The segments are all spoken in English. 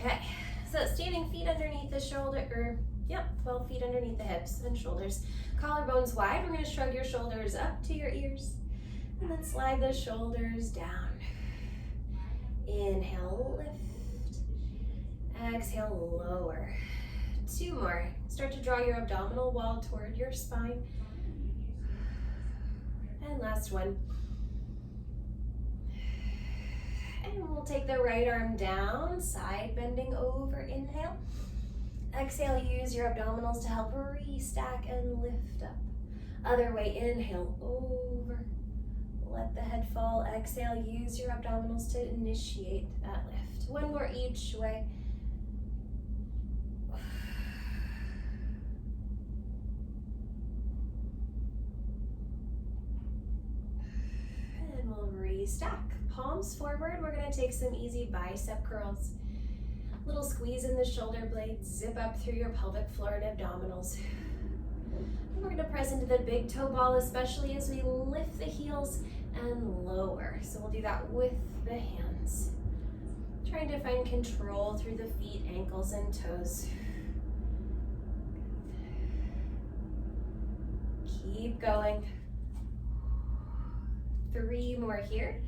Okay, so standing feet underneath the shoulder, both feet underneath the hips and shoulders. Collarbones wide. We're gonna shrug your shoulders up to your ears and then slide the shoulders down. Inhale, lift. Exhale, lower. 2 more. Start to draw your abdominal wall toward your spine. And last one. And we'll take the right arm down, side bending over, inhale. Exhale, use your abdominals to help restack and lift up. Other way, inhale, over. Let the head fall, exhale, use your abdominals to initiate that lift. 1 more each way. And we'll restack. Palms forward, we're gonna take some easy bicep curls. Little squeeze in the shoulder blades, zip up through your pelvic floor and abdominals. And we're gonna press into the big toe ball, especially as we lift the heels and lower. So we'll do that with the hands. Trying to find control through the feet, ankles, and toes. Keep going. 3 more here.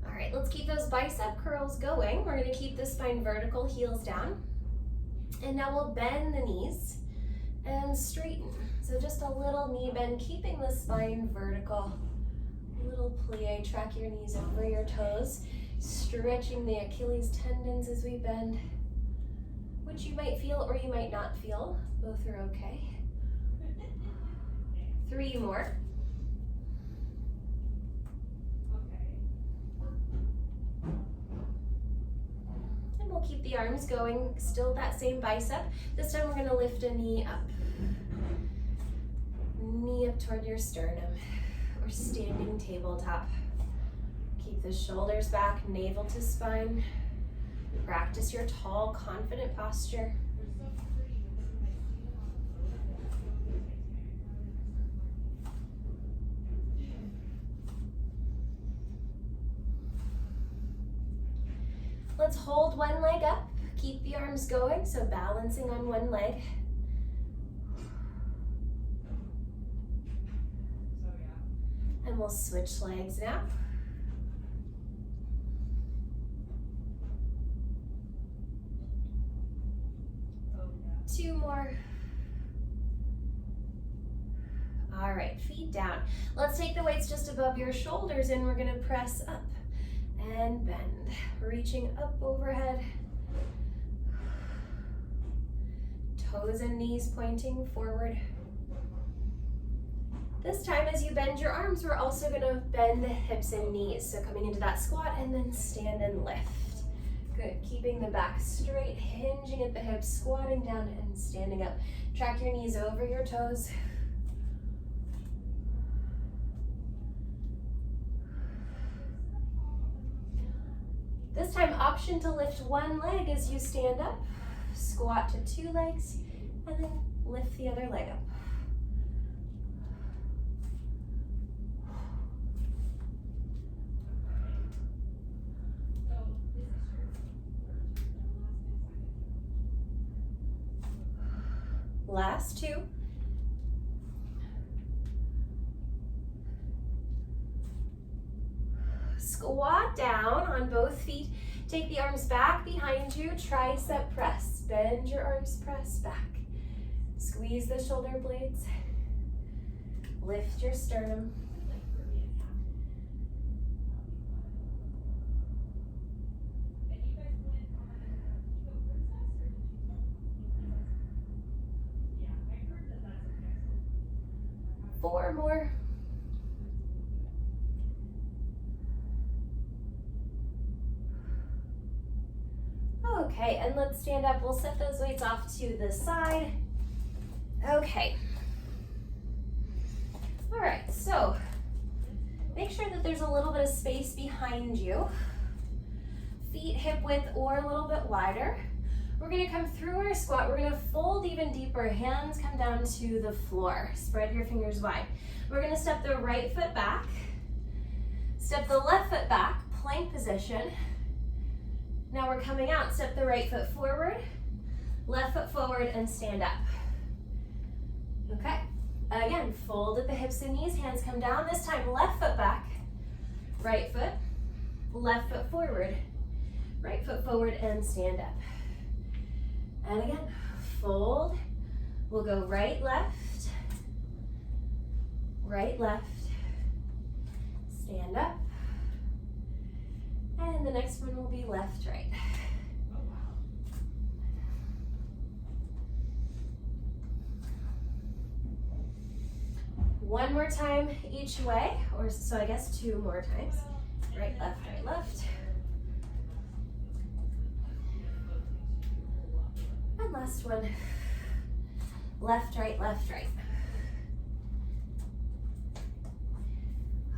All right, let's keep those bicep curls going. We're gonna keep the spine vertical, heels down. And now we'll bend the knees and straighten. So just a little knee bend, keeping the spine vertical. Little plie, track your knees over your toes, stretching the Achilles tendons as we bend, which you might feel or you might not feel. Both are okay. 3 more. And we'll keep the arms going, still that same bicep. This time we're gonna lift a knee up. Knee up toward your sternum, or standing tabletop. Keep the shoulders back, navel to spine. Practice your tall, confident posture. Let's hold one leg up, keep the arms going, so balancing on one leg. And we'll switch legs now. Two more. All right, feet down. Let's take the weights just above your shoulders and we're gonna press up and bend, reaching up overhead. Toes and knees pointing forward. This time as you bend your arms, we're also gonna bend the hips and knees. So coming into that squat and then stand and lift. Good, keeping the back straight, hinging at the hips, squatting down and standing up. Track your knees over your toes. This time, option to lift one leg as you stand up, squat to 2 legs, and then lift the other leg up. Last 2. Squat down on both feet. Take the arms back behind you, tricep press. Bend your arms, press back. Squeeze the shoulder blades. Lift your sternum. Four more. Okay, and let's stand up. We'll set those weights off to the side. Okay. All right, so make sure that there's a little bit of space behind you. Feet hip width or a little bit wider. We're gonna come through our squat. We're gonna fold even deeper. Hands come down to the floor. Spread your fingers wide. We're gonna step the right foot back. Step the left foot back, plank position. Now we're coming out. Step the right foot forward, left foot forward, and stand up. Okay. Again, fold at the hips and knees. Hands come down. This time, left foot back, right foot, left foot forward, right foot forward, and stand up. And again, fold. We'll go right, left, stand up. And the next one will be left, right. One more time each way, or so I guess 2 more times. Right, left, right, left. And last one. Left, right, left, right.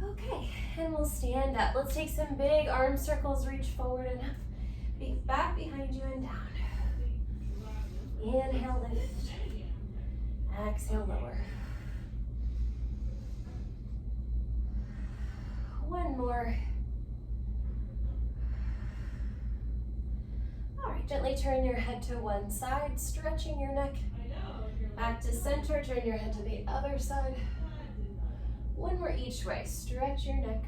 Okay, and we'll stand up. Let's take some big arm circles, reach forward and up. Back behind you and down. Inhale, lift. Exhale, lower. One more. All right, gently turn your head to one side, stretching your neck. Back to center, turn your head to the other side. One more each way, stretch your neck.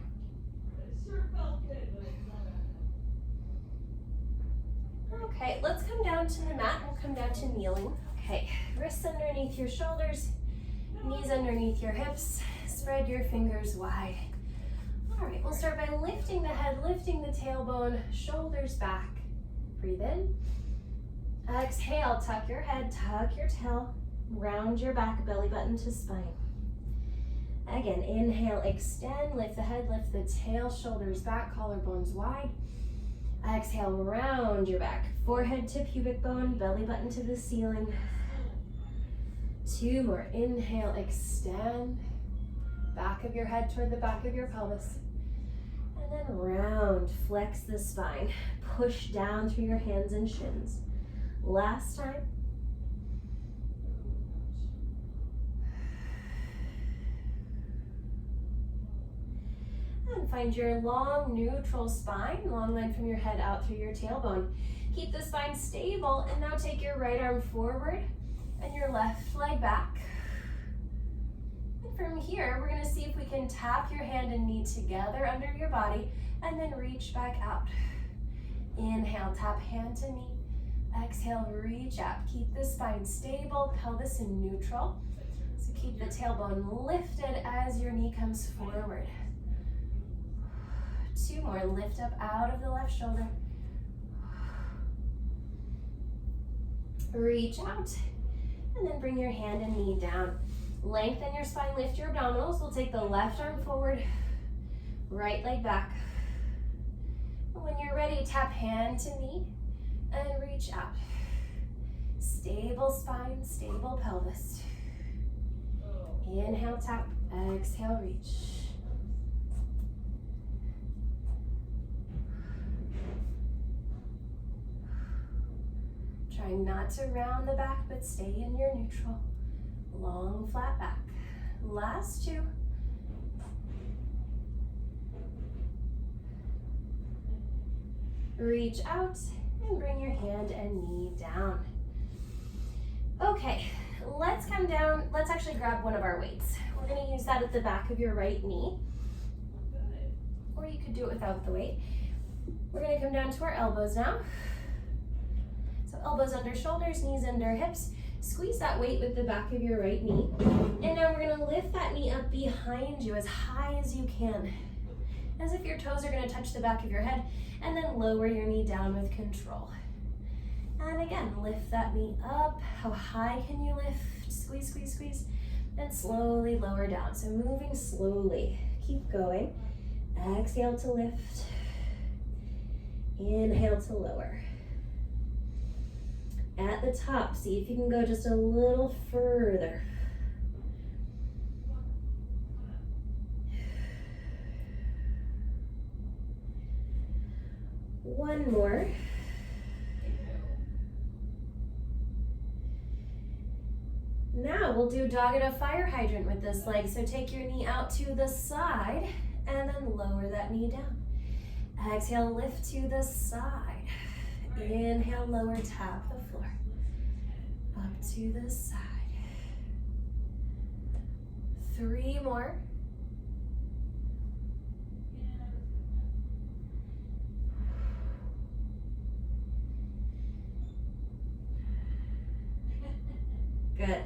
Okay, let's come down to the mat. We'll come down to kneeling. Okay, wrists underneath your shoulders, knees underneath your hips. Spread your fingers wide. All right, we'll start by lifting the head, lifting the tailbone, shoulders back. Breathe in. Exhale, tuck your head, tuck your tail, round your back, belly button to spine. Again, inhale, extend, lift the head, lift the tail, shoulders back, collarbones wide. Exhale, round your back, forehead to pubic bone, belly button to the ceiling. 2 more, inhale, extend, back of your head toward the back of your pelvis. And then round, flex the spine, push down through your hands and shins. Last time. And find your long neutral spine, long line from your head out through your tailbone. Keep the spine stable, and now take your right arm forward and your left leg back. And from here, we're gonna see if we can tap your hand and knee together under your body, and then reach back out. Inhale, tap hand to knee. Exhale, reach out. Keep the spine stable, pelvis in neutral. So keep the tailbone lifted as your knee comes forward. 2 more, lift up out of the left shoulder. Reach out, and then bring your hand and knee down. Lengthen your spine, lift your abdominals. We'll take the left arm forward, right leg back. When you're ready, tap hand to knee and reach out. Stable spine, stable pelvis. Inhale, tap, exhale, reach. Trying not to round the back, but stay in your neutral. Long, flat back. Last 2. Reach out and bring your hand and knee down. Okay, let's come down. Let's actually grab one of our weights. We're gonna use that at the back of your right knee, or you could do it without the weight. We're gonna come down to our elbows now. So elbows under shoulders, knees under hips. Squeeze that weight with the back of your right knee. And now we're gonna lift that knee up behind you as high as you can, as if your toes are gonna touch the back of your head, and then lower your knee down with control. And again, lift that knee up. How high can you lift? Squeeze, squeeze, squeeze. And slowly lower down. So moving slowly. Keep going. Exhale to lift. Inhale to lower. At the top, see if you can go just a little further. One more. we'll do dog fire hydrant with this leg. So take your knee out to the side and then lower that knee down. Exhale, lift to the side. Inhale, lower, tap the floor. Up to the side. 3 more. Good.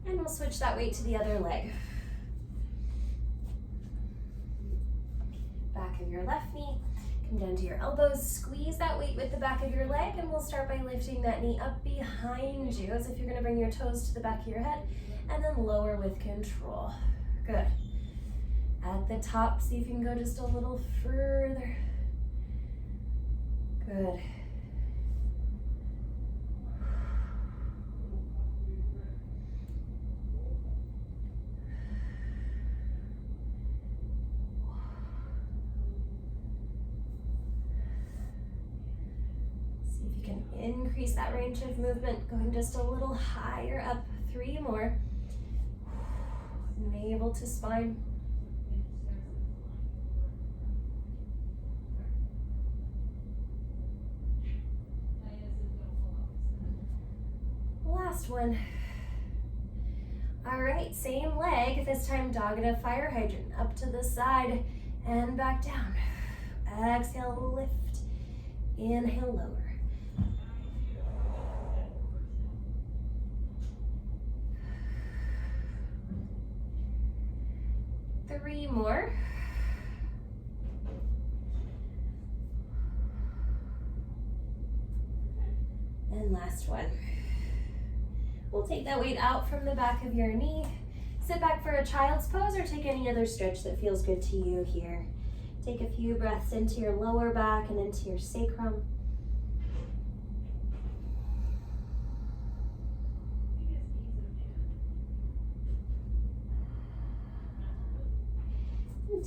And we'll switch that weight to the other leg. Back of your left knee. Come down to your elbows. Squeeze that weight with the back of your leg, and we'll start by lifting that knee up behind you as if you're going to bring your toes to the back of your head, and then lower with control. Good. At the top, see if you can go just a little further. Good. Increase that range of movement, going just a little higher up. 3 more. Navel to spine. Last one. All right, same leg, this time dog at a fire hydrant. Up to the side and back down. Exhale, lift. Inhale, lower. 3 more. And last one. We'll take that weight out from the back of your knee. Sit back for a child's pose or take any other stretch that feels good to you here. Take a few breaths into your lower back and into your sacrum.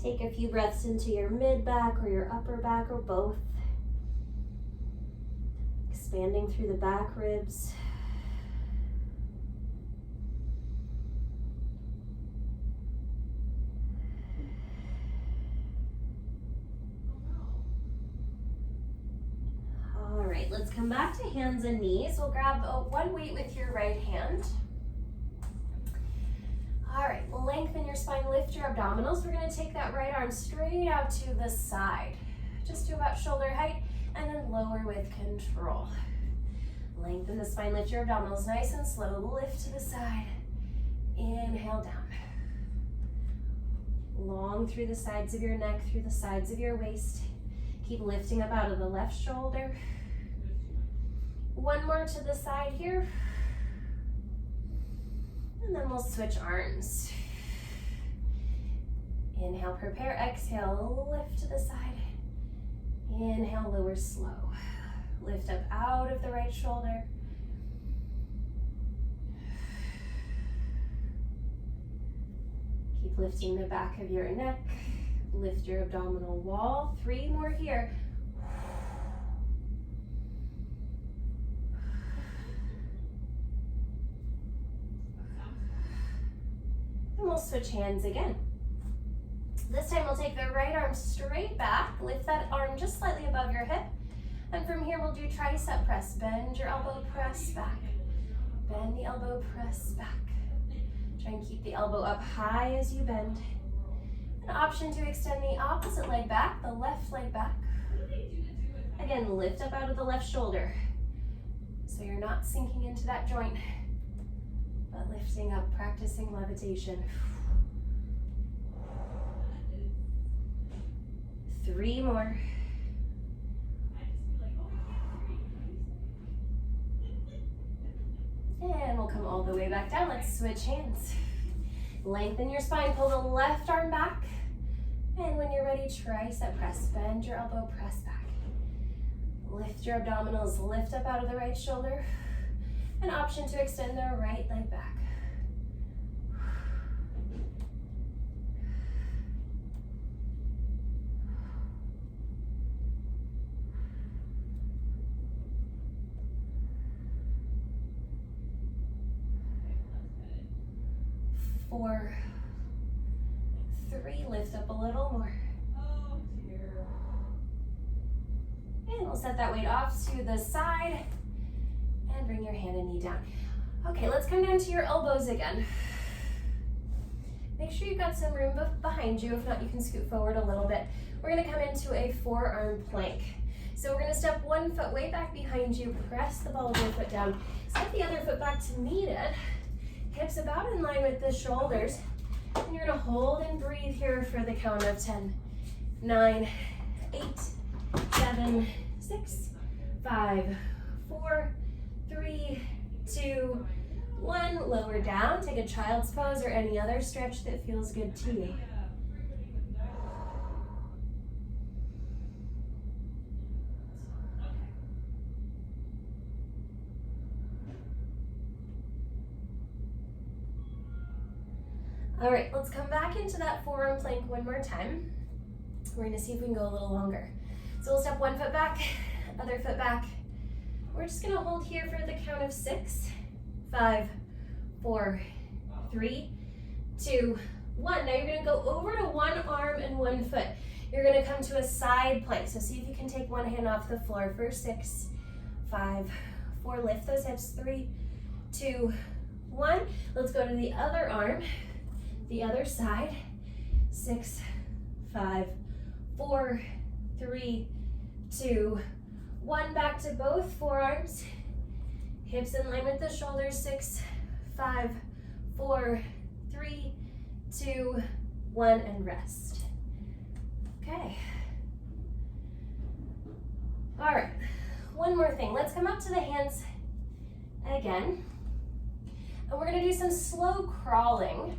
Take a few breaths into your mid back or your upper back or both. Expanding through the back ribs. All right, let's come back to hands and knees. We'll grab one weight with your right hand. All right, lengthen your spine, lift your abdominals. We're gonna take that right arm straight out to the side, just to about shoulder height, and then lower with control. Lengthen the spine, lift your abdominals nice and slow, lift to the side. Inhale down. Long through the sides of your neck, through the sides of your waist. Keep lifting up out of the left shoulder. One more to the side here. And then we'll switch arms. Inhale, prepare. Exhale, lift to the side. Inhale, lower slow. Lift up out of the right shoulder. Keep lifting the back of your neck. Lift your abdominal wall. 3 more here. And we'll switch hands again. This time we'll take the right arm straight back. Lift that arm just slightly above your hip. And from here we'll do tricep press. Bend your elbow, press back. Bend the elbow, press back. Try and keep the elbow up high as you bend. An option to extend the opposite leg back, the left leg back. Again, lift up out of the left shoulder. So you're not sinking into that joint, but lifting up, practicing levitation. 3 more. And we'll come all the way back down. Let's switch hands. Lengthen your spine, pull the left arm back. And when you're ready, tricep press. Bend your elbow, press back. Lift your abdominals, lift up out of the right shoulder. An option to extend the right leg back. 4, 3, lift up a little more. And we'll set that weight off to the side and bring your hand and knee down. Okay, let's come down to your elbows again. Make sure you've got some room behind you. If not, you can scoot forward a little bit. We're gonna come into a forearm plank. So we're gonna step one foot way back behind you, press the ball of your foot down, step the other foot back to meet it, hips about in line with the shoulders, and you're gonna hold and breathe here for the count of 10, 9, 8, 7, 6, 5, 4, 3, 2, 1. Lower down, take a child's pose or any other stretch that feels good to you. All right, let's come back into that forearm plank one more time. We're gonna see if we can go a little longer. So we'll step one foot back, other foot back. We're just gonna hold here for the count of 6, 5, 4, 3, 2, 1. Now you're gonna go over to one arm and one foot. You're gonna come to a side plank. So see if you can take one hand off the floor for 6, 5, 4, lift those hips, 3, 2, 1. Let's go to the other arm, the other side, 6, 5, 4, 3, 2, 1. Back to both forearms, hips in line with the shoulders, 6, 5, 4, 3, 2, 1, and rest. Okay. All right, one more thing. Let's come up to the hands again. And we're gonna do some slow crawling.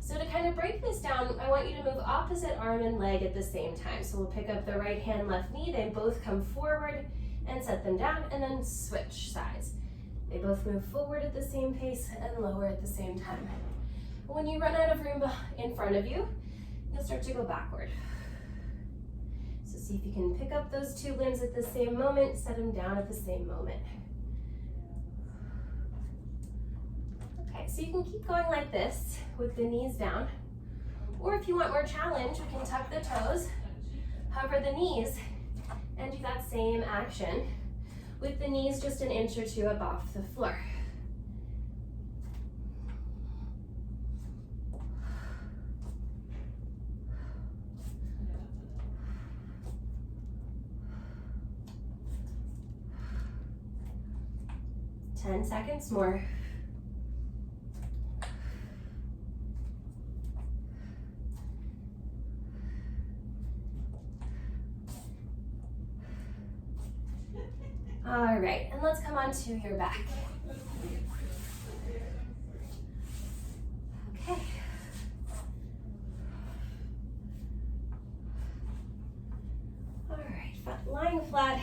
So to kind of break this down, I want you to move opposite arm and leg at the same time. So we'll pick up the right hand, left knee. They both come forward and set them down, and then switch sides. They both move forward at the same pace and lower at the same time. When you run out of room in front of you, you'll start to go backward. So see if you can pick up those two limbs at the same moment, set them down at the same moment. Okay, so you can keep going like this with the knees down. Or if you want more challenge, we can tuck the toes, hover the knees, and do that same action with the knees just an inch or two up off the floor. Ten seconds more. All right, and let's come onto your back. Okay. All right, lying flat.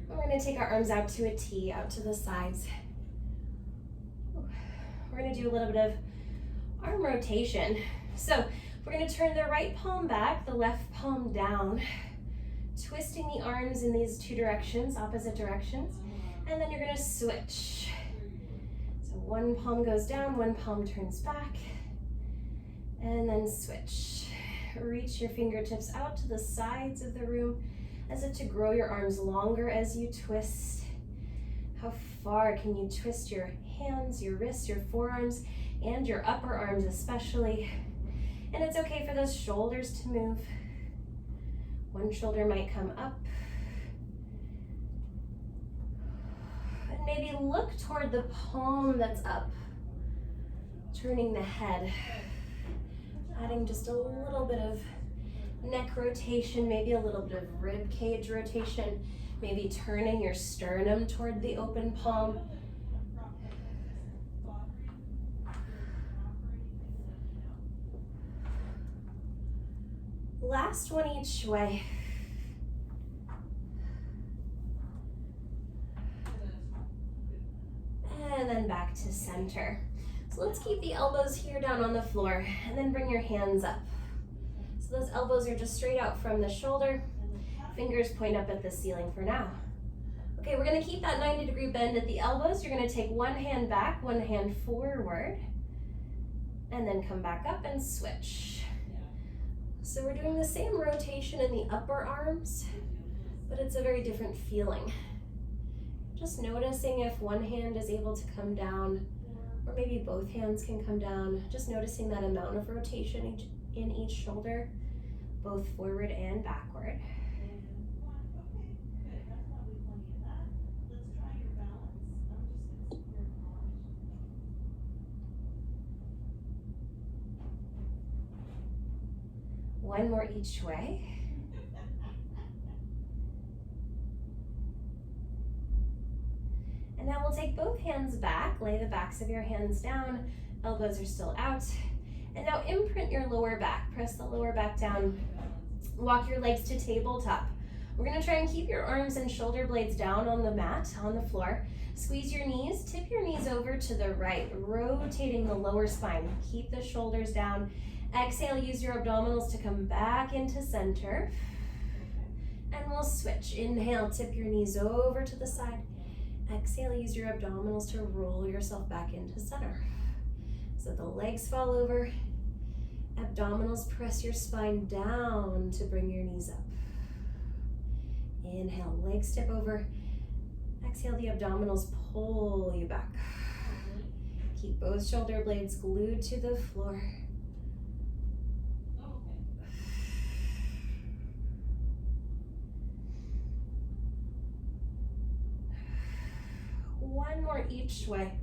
We're gonna take our arms out to a T, out to the sides. We're gonna do a little bit of arm rotation. So we're gonna turn the right palm back, the left palm down, twisting the arms in these two directions, opposite directions, and then you're gonna switch. So one palm goes down, one palm turns back, and then switch. Reach your fingertips out to the sides of the room as if to grow your arms longer as you twist. How far can you twist your hands, your wrists, your forearms, and your upper arms especially? And it's okay for those shoulders to move. One shoulder might come up. And maybe look toward the palm that's up, turning the head, adding just a little bit of neck rotation, maybe a little bit of rib cage rotation, maybe turning your sternum toward the open palm. Last one each way. And then back to center. So let's keep the elbows here down on the floor and then bring your hands up. So those elbows are just straight out from the shoulder. Fingers point up at the ceiling for now. Okay, we're gonna keep that 90-degree bend at the elbows. You're gonna take one hand back, one hand forward, and then come back up and switch. So we're doing the same rotation in the upper arms, but it's a very different feeling. Just noticing if one hand is able to come down, or maybe both hands can come down. Just noticing that amount of rotation in each shoulder, both forward and backward. One more each way. And now we'll take both hands back, lay the backs of your hands down, elbows are still out. And now imprint your lower back, press the lower back down, walk your legs to tabletop. We're gonna try and keep your arms and shoulder blades down on the mat, on the floor. Squeeze your knees, tip your knees over to the right, rotating the lower spine. Keep the shoulders down. Exhale, use your abdominals to come back into center. And we'll switch. Inhale, tip your knees over to the side. Exhale, use your abdominals to roll yourself back into center. So the legs fall over. Abdominals, press your spine down to bring your knees up. Inhale, legs tip over. Exhale, the abdominals pull you back. Keep both shoulder blades glued to the floor. One more each way.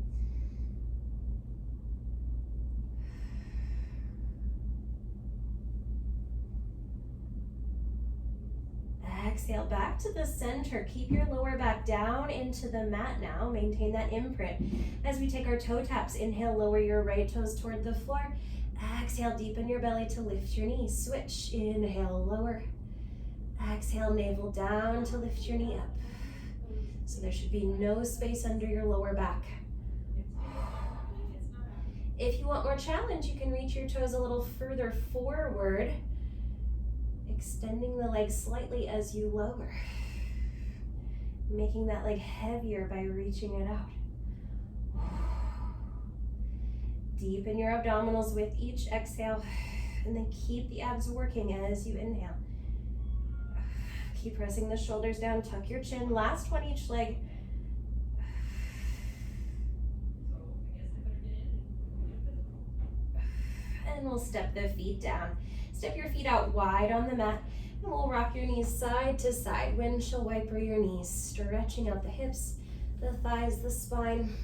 Exhale, back to the center. Keep your lower back down into the mat now. Maintain that imprint. As we take our toe taps, inhale, lower your right toes toward the floor. Exhale, deepen your belly to lift your knees. Switch, inhale, lower. Exhale, navel down to lift your knee up. So there should be no space under your lower back. If you want more challenge, you can reach your toes a little further forward, extending the leg slightly as you lower, making that leg heavier by reaching it out. Deepen your abdominals with each exhale, and then keep the abs working as you inhale. Keep pressing the shoulders down, tuck your chin. Last one each leg. And we'll step the feet down. Step your feet out wide on the mat, and we'll rock your knees side to side. Windshield wiper your knees, stretching out the hips, the thighs, the spine.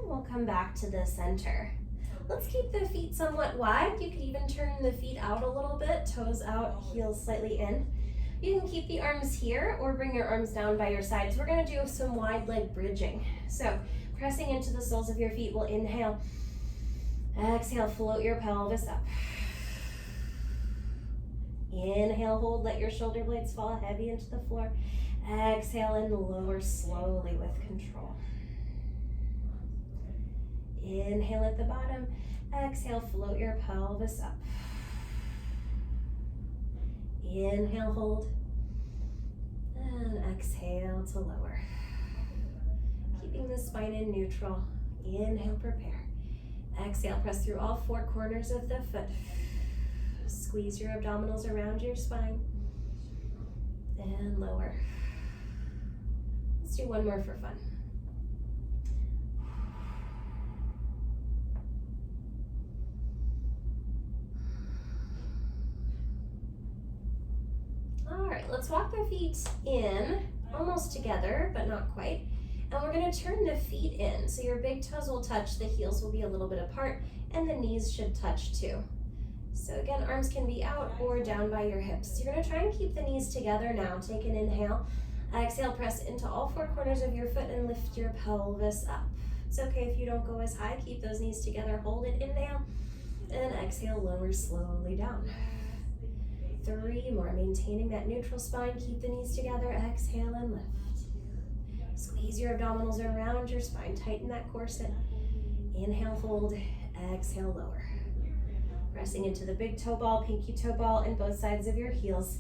We'll come back to the center. Let's keep the feet somewhat wide. You could even turn the feet out a little bit, toes out, heels slightly in. You can keep the arms here or bring your arms down by your sides. We're gonna do some wide leg bridging. So pressing into the soles of your feet, we'll inhale. Exhale, float your pelvis up. Inhale, hold, let your shoulder blades fall heavy into the floor. Exhale and lower slowly with control. Inhale at the bottom, exhale, float your pelvis up. Inhale, hold, and exhale to lower. Keeping the spine in neutral. Inhale, prepare. Exhale, press through all four corners of the foot. Squeeze your abdominals around your spine. And lower. Let's do one more for fun. Let's walk the feet in, almost together, but not quite. And we're gonna turn the feet in. So your big toes will touch, the heels will be a little bit apart, and the knees should touch too. So again, arms can be out or down by your hips. You're gonna try and keep the knees together now. Take an inhale. Exhale, press into all four corners of your foot and lift your pelvis up. It's okay if you don't go as high. Keep those knees together. Hold it, inhale, and exhale, lower slowly down. 3 more, maintaining that neutral spine. Keep the knees together. Exhale and lift. Squeeze your abdominals around your spine. Tighten that corset. Inhale, hold. Exhale, lower. Pressing into the big toe ball, pinky toe ball, and both sides of your heels.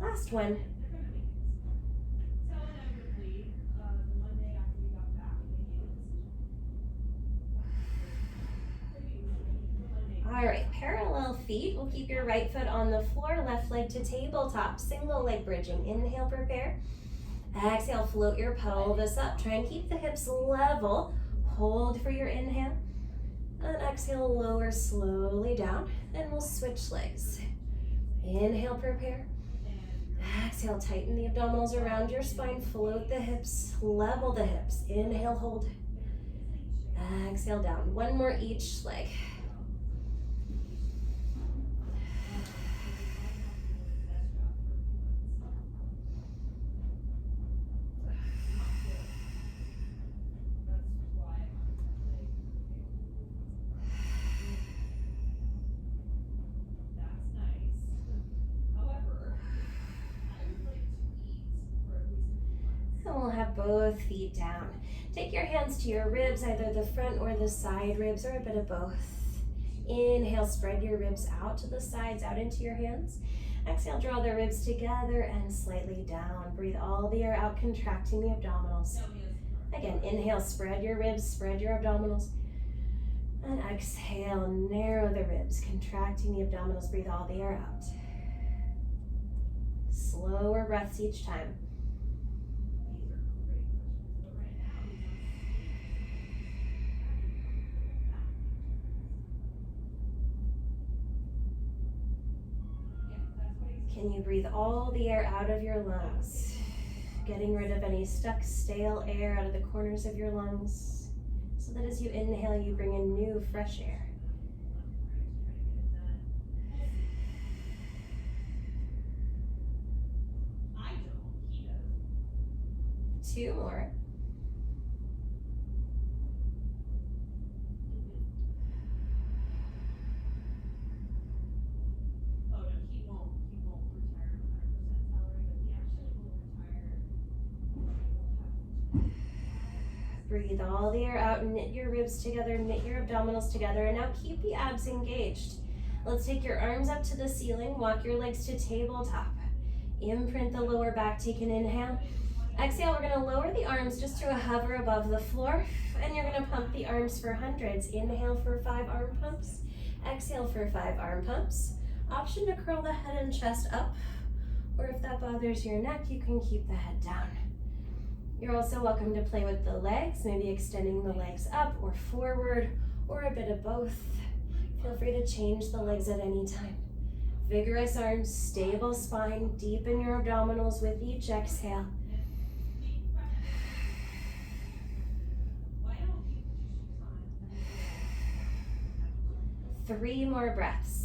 Last one. All right, parallel feet. We'll keep your right foot on the floor, left leg to tabletop, single leg bridging. Inhale, prepare. Exhale, float your pelvis up. Try and keep the hips level. Hold for your inhale. And exhale, lower slowly down. Then we'll switch legs. Inhale, prepare. Exhale, tighten the abdominals around your spine. Float the hips, level the hips. Inhale, hold. Exhale, down. One more each leg. And we'll have both feet down. Take your hands to your ribs, either the front or the side ribs, or a bit of both. Inhale, spread your ribs out to the sides, out into your hands. Exhale, draw the ribs together and slightly down. Breathe all the air out, contracting the abdominals. Again, inhale, spread your ribs, spread your abdominals. And exhale, narrow the ribs, contracting the abdominals. Breathe all the air out. Slower breaths each time. Can you breathe all the air out of your lungs? Getting rid of any stuck, stale air out of the corners of your lungs, so that as you inhale, you bring in new, fresh air. Two more. Breathe all the air out, knit your ribs together, knit your abdominals together, and now keep the abs engaged. Let's take your arms up to the ceiling, walk your legs to tabletop. Imprint the lower back, take an inhale. Exhale, we're gonna lower the arms just to a hover above the floor, and you're gonna pump the arms for hundreds. Inhale for 5 arm pumps, exhale for 5 arm pumps. Option to curl the head and chest up, or if that bothers your neck, you can keep the head down. You're also welcome to play with the legs, maybe extending the legs up or forward, or a bit of both. Feel free to change the legs at any time. Vigorous arms, stable spine, deepen your abdominals with each exhale. Three more breaths.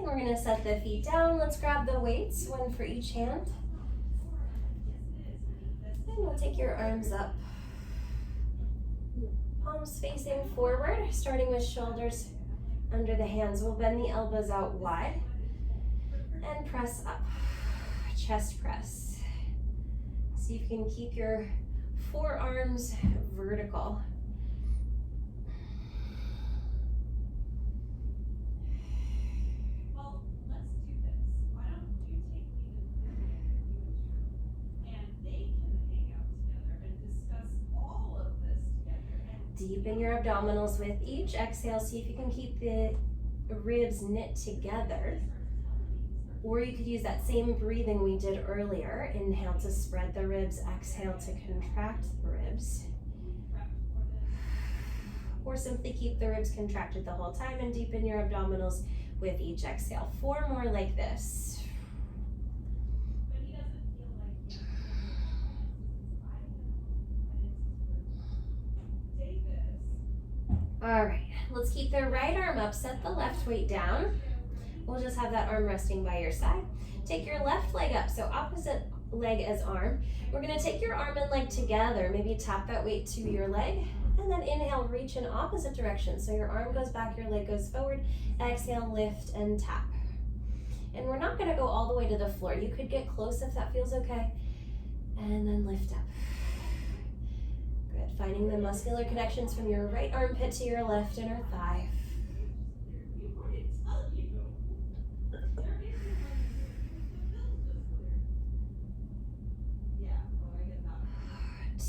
We're going to set the feet down. Let's grab the weights, one for each hand. And we'll take your arms up. Palms facing forward, starting with shoulders under the hands. We'll bend the elbows out wide and press up. Chest press. See if you can keep your forearms vertical. Deepen your abdominals with each exhale. See if you can keep the ribs knit together. Or you could use that same breathing we did earlier. Inhale to spread the ribs, exhale to contract the ribs. Or simply keep the ribs contracted the whole time and deepen your abdominals with each exhale. 4 more like this. All right, let's keep the right arm up, set the left weight down. We'll just have that arm resting by your side. Take your left leg up, so opposite leg as arm. We're gonna take your arm and leg together, maybe tap that weight to your leg, and then inhale, reach in opposite direction. So your arm goes back, your leg goes forward. Exhale, lift and tap. And we're not gonna go all the way to the floor. You could get close if that feels okay. And then lift up. Good, finding the muscular connections from your right armpit to your left inner thigh.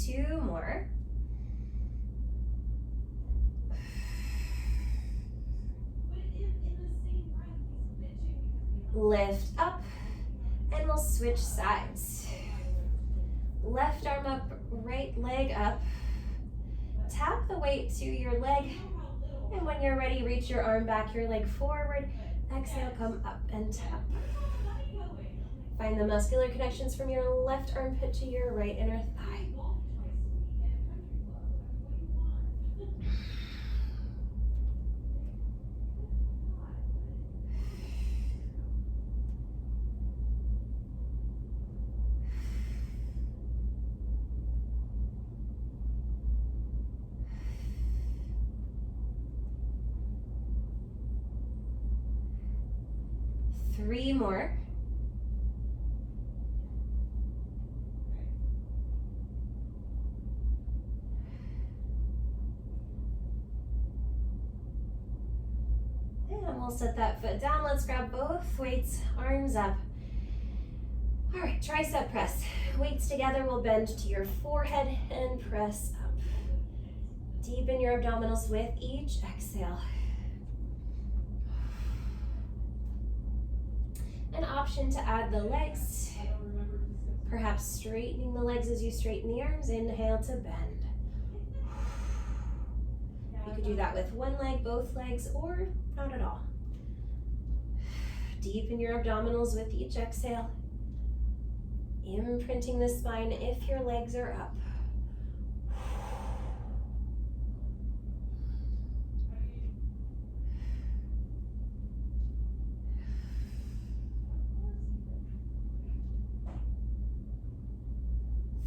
Two more. Lift up, and we'll switch sides. Left arm up, right leg up. Tap the weight to your leg, and when you're ready, reach your arm back, your leg forward. Exhale, come up and tap. Find the muscular connections from your left armpit to your right inner thigh. Three more. And we'll set that foot down. Let's grab both weights, arms up. All right, tricep press. Weights together, we'll bend to your forehead and press up. Deepen your abdominals with each exhale. An option to add the legs, perhaps straightening the legs as you straighten the arms. Inhale to bend. You could do that with one leg, both legs, or not at all. Deepen your abdominals with each exhale, imprinting the spine if your legs are up.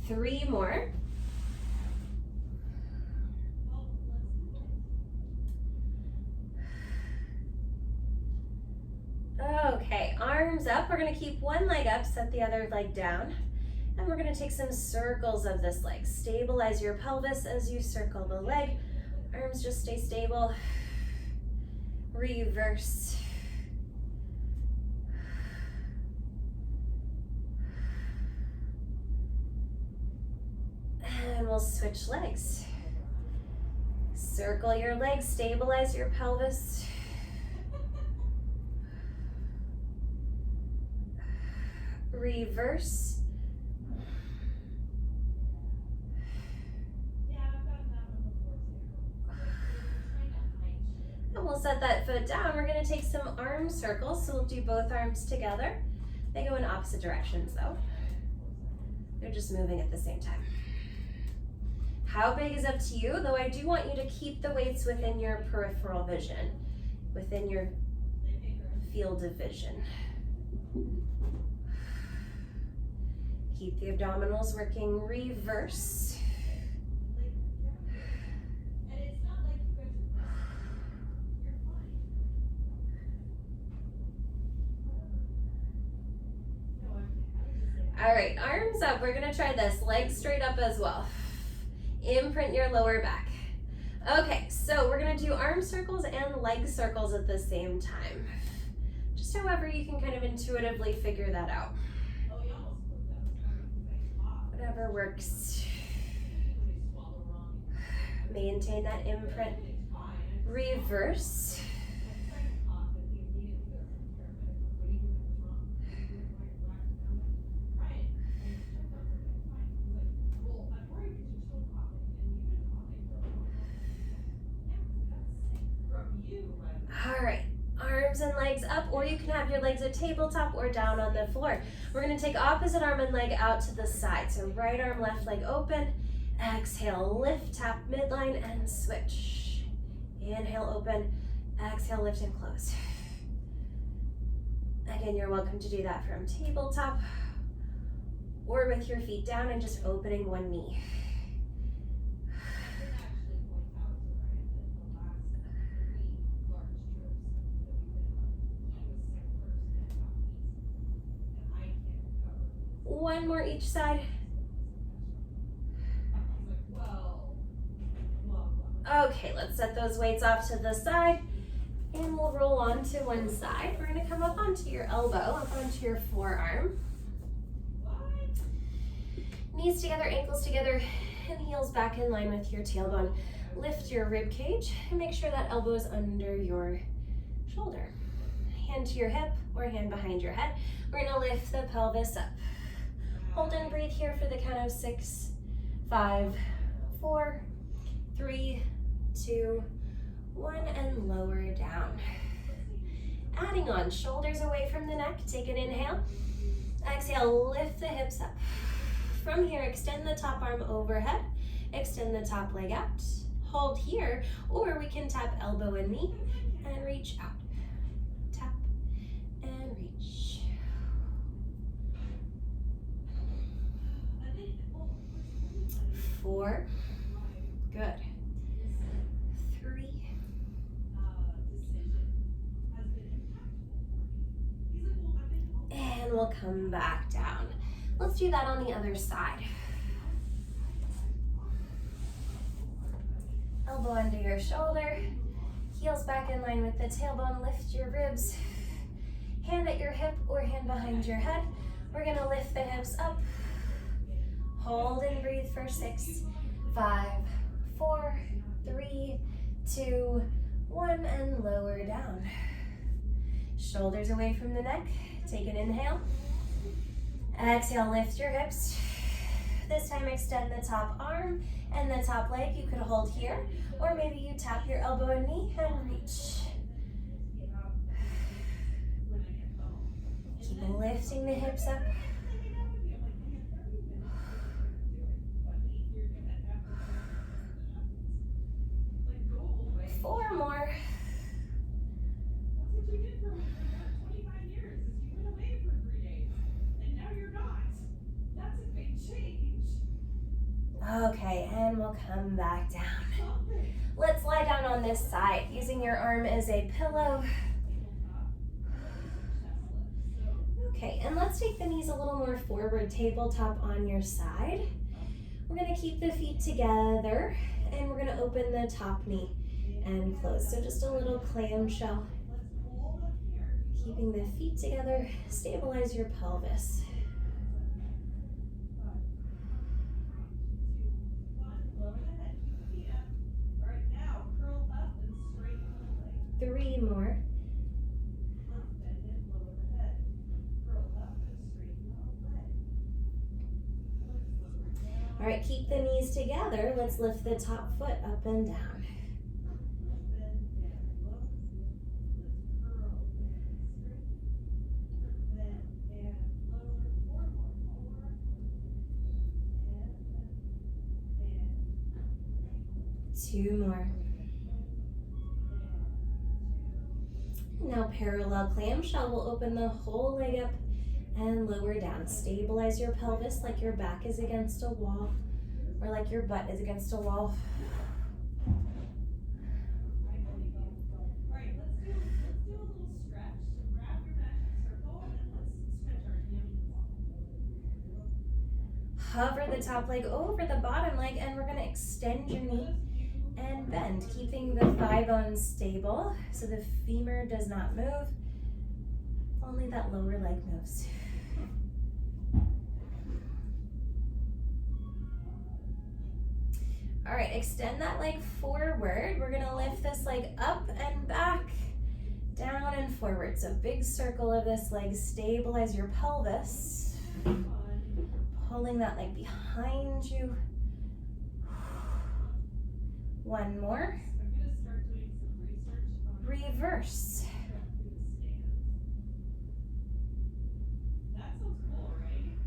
Three more. Okay, arms up. We're gonna keep one leg up, set the other leg down, and we're gonna take some circles of this leg. Stabilize your pelvis as you circle the leg. Arms just stay stable. Reverse. And we'll switch legs. Circle your legs, stabilize your pelvis. Reverse. And we'll set that foot down. We're going to take some arm circles, so we'll do both arms together. They go in opposite directions though. They're just moving at the same time. How big is up to you, though I do want you to keep the weights within your peripheral vision, within your field of vision. Keep the abdominals working. Reverse. All right, arms up. We're gonna try this. Legs straight up as well. Imprint your lower back. Okay, so we're gonna do arm circles and leg circles at the same time. Just however you can kind of intuitively figure that out. Whatever works. Maintain that imprint. Reverse. All right, arms and legs up, or you can have your legs at tabletop or down on the floor. We're gonna take opposite arm and leg out to the side. So right arm, left leg open. Exhale, lift, tap midline, and switch. Inhale, open. Exhale, lift and close. Again, you're welcome to do that from tabletop or with your feet down and just opening one knee. One more each side. Okay, let's set those weights off to the side and we'll roll on to one side. We're gonna come up onto your elbow, up onto your forearm. Knees together, ankles together, and heels back in line with your tailbone. Lift your rib cage and make sure that elbow is under your shoulder. Hand to your hip or hand behind your head. We're gonna lift the pelvis up. Hold and breathe here for the count of 6, 5, 4, 3, 2, 1, and lower down. Adding on, shoulders away from the neck. Take an inhale. Exhale, lift the hips up. From here, extend the top arm overhead. Extend the top leg out. Hold here, or we can tap elbow and knee and reach out. Tap and reach. Four. Good. 3. And we'll come back down. Let's do that on the other side. Elbow under your shoulder, heels back in line with the tailbone, lift your ribs. Hand at your hip or hand behind your head. We're gonna lift the hips up. Hold and breathe for 6, 5, 4, 3, 2, 1, and lower down. Shoulders away from the neck. Take an inhale. Exhale, lift your hips. This time extend the top arm and the top leg. You could hold here, or maybe you tap your elbow and knee and reach. Keep lifting the hips up. 4 more. Okay, and we'll come back down. Let's lie down on this side, using your arm as a pillow. Okay, and let's take the knees a little more forward, tabletop on your side. We're gonna keep the feet together, and we're gonna open the top knee and close. So just a little clamshell. Keeping the feet together, stabilize your pelvis. 3 more. All right, keep the knees together. Let's lift the top foot up and down. Two more. Now parallel clamshell, we'll open the whole leg up and lower down. Stabilize your pelvis like your back is against a wall or like your butt is against a wall. All right, let's do a little stretch. So grab your magic circle and let's stretch our hammy. Hover the top leg over the bottom leg, and we're going to extend your knee and bend, keeping the thigh bones stable so the femur does not move. Only that lower leg moves. All right, extend that leg forward. We're gonna lift this leg up and back, down and forward. So big circle of this leg, stabilize your pelvis. Pulling that leg behind you. 1 more. I'm gonna start doing some research on Reverse. that sounds cool, right?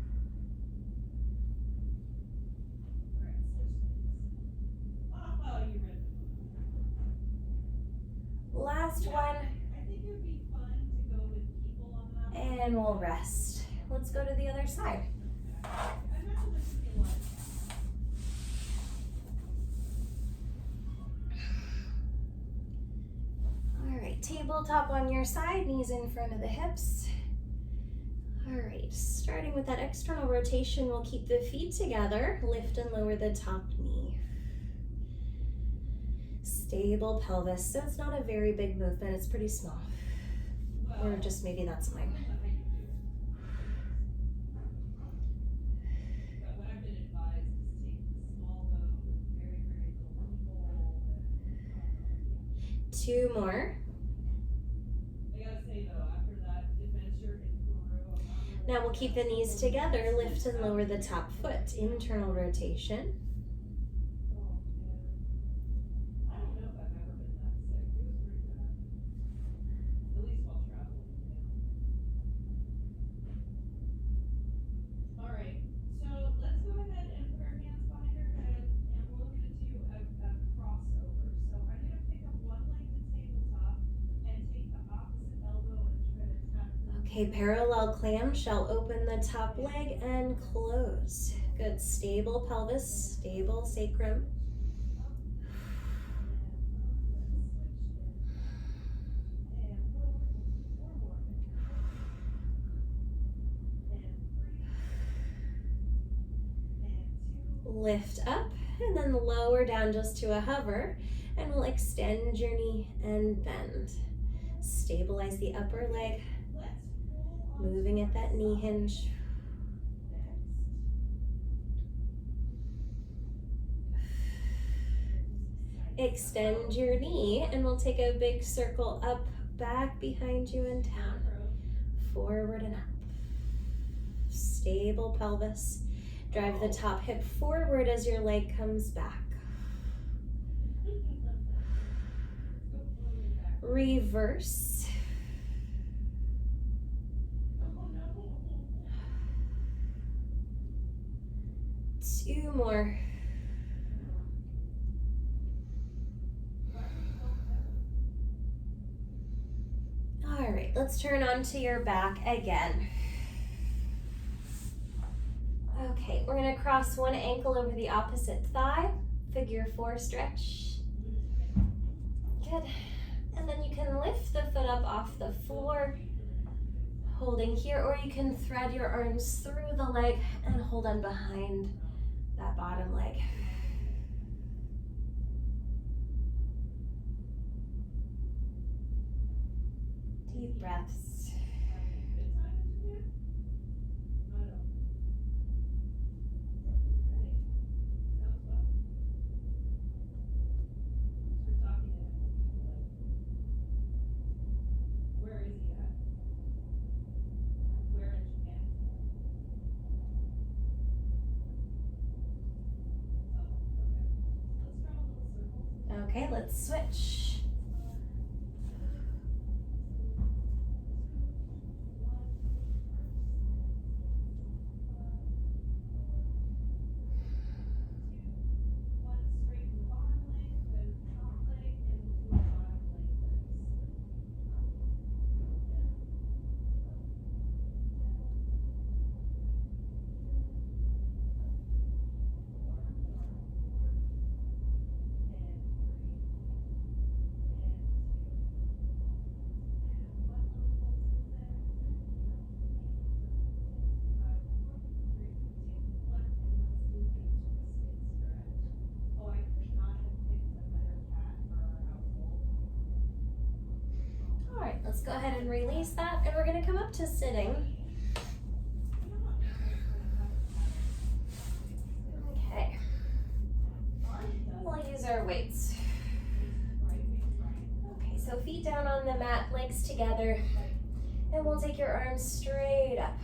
All right, switch legs. Oh, you read And we'll rest. Let's go to the other side. All right, tabletop on your side, knees in front of the hips. All right, starting with that external rotation, we'll keep the feet together, lift and lower the top knee. Stable pelvis, so it's not a very big movement, it's pretty small. Or just maybe that's mine. What I've been advised is take the small boat with very, very little people. 2 more. I gotta say though, after that adventure in Peru, I'm not really. Now we'll keep the knees together, lift and lower the top foot, internal rotation. Oh, man. I don't know if I've ever been that sick. It was pretty bad. At least while traveling, All right, so let's go ahead and put our hands behind our head and we're gonna do a crossover. So I'm gonna pick up one leg to tabletop and take the opposite elbow and try to tap them. Okay, parallel clamshell, open the top leg and close. Good, stable pelvis, stable sacrum. Lift up and then lower down just to a hover, and we'll extend your knee and bend. Stabilize the upper leg, moving at that knee hinge. Extend your knee and we'll take a big circle up, back behind you and down, forward and up. Stable pelvis. Drive the top hip forward as your leg comes back. Reverse. Two more. All right, let's turn onto your back again. Okay, we're gonna cross one ankle over the opposite thigh, figure 4 stretch. Good. And then you can lift the foot up off the floor, holding here, or you can thread your arms through the leg and hold on behind that bottom leg. Deep breaths. Okay, let's switch. Let's go ahead and release that, and we're going to come up to sitting. Okay. We'll use our weights. Okay, so feet down on the mat, legs together, and we'll take your arms straight up.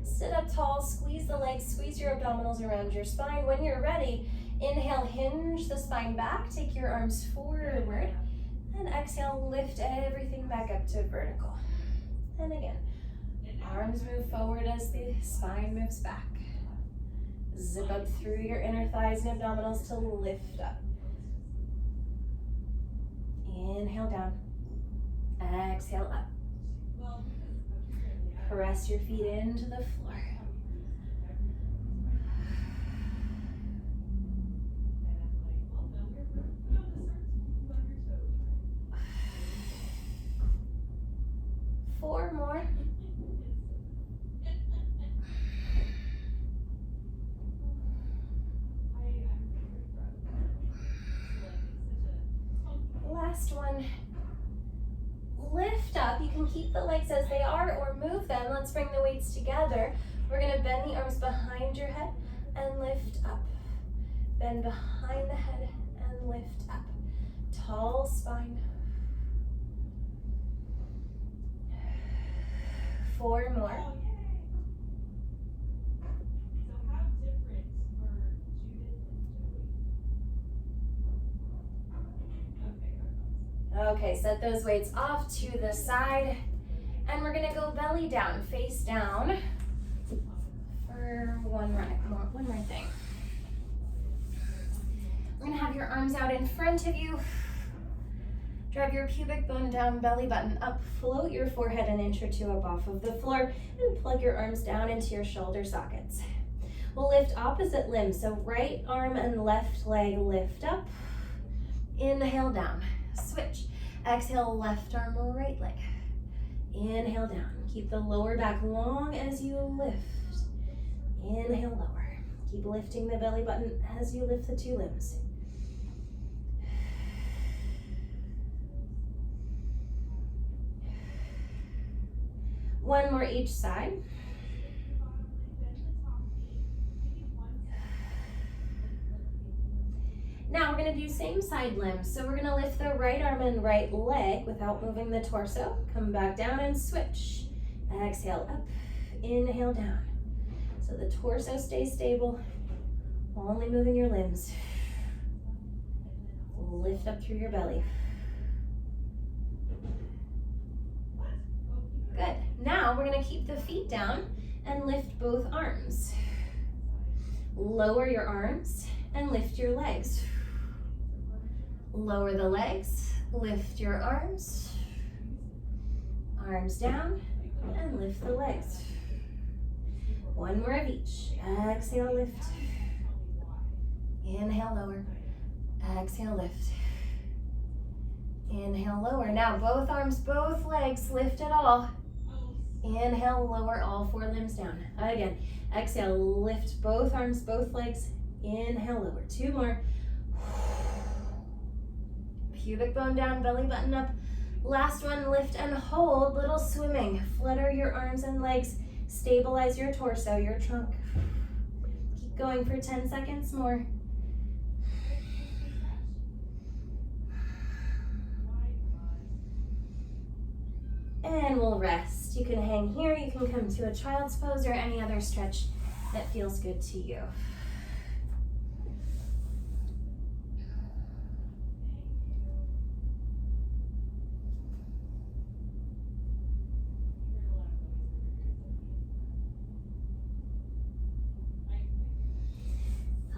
Sit up tall, squeeze the legs, squeeze your abdominals around your spine. When you're ready, inhale, hinge the spine back, take your arms forward. And exhale, lift everything back up to vertical. And again, arms move forward as the spine moves back. Zip up through your inner thighs and abdominals to lift up. Inhale down. Exhale up. Press your feet into the floor. Four more. Last one. Lift up. You can keep the legs as they are or move them. Let's bring the weights together. We're going to bend the arms behind your head and lift up. Bend behind the head and lift up. Tall spine. 4 more. So how different are Judith and Joey? Okay, set those weights off to the side. And we're gonna go belly down, face down for one more thing. We're gonna have your arms out in front of you. Drive your pubic bone down, belly button up, float your forehead an inch or two up off of the floor, and plug your arms down into your shoulder sockets. We'll lift opposite limbs, so right arm and left leg lift up. Inhale down, switch. Exhale, left arm, right leg. Inhale down. Keep the lower back long as you lift. Inhale, lower. Keep lifting the belly button as you lift the 2 limbs. One more each side. Now we're going to do same side limbs. So we're going to lift the right arm and right leg without moving the torso. Come back down and switch. Exhale up, inhale down. So the torso stays stable, only moving your limbs. Lift up through your belly. Good. Now we're going to keep the feet down and lift both arms. Lower your arms and lift your legs. Lower the legs, lift your arms. Arms down and lift the legs. One more of each. Exhale, lift. Inhale, lower. Exhale, lift. Inhale, lower. Now both arms, both legs, lift it all. Inhale, lower all 4 limbs down. Again, exhale, lift both arms, both legs. Inhale, lower. 2 more. Pubic bone down, belly button up. Last one, lift and hold, little swimming. Flutter your arms and legs. Stabilize your torso, your trunk. Keep going for 10 seconds more. And we'll rest. You can hang here, you can come to a child's pose or any other stretch that feels good to you.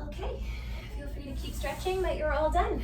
Okay, feel free to keep stretching, but you're all done.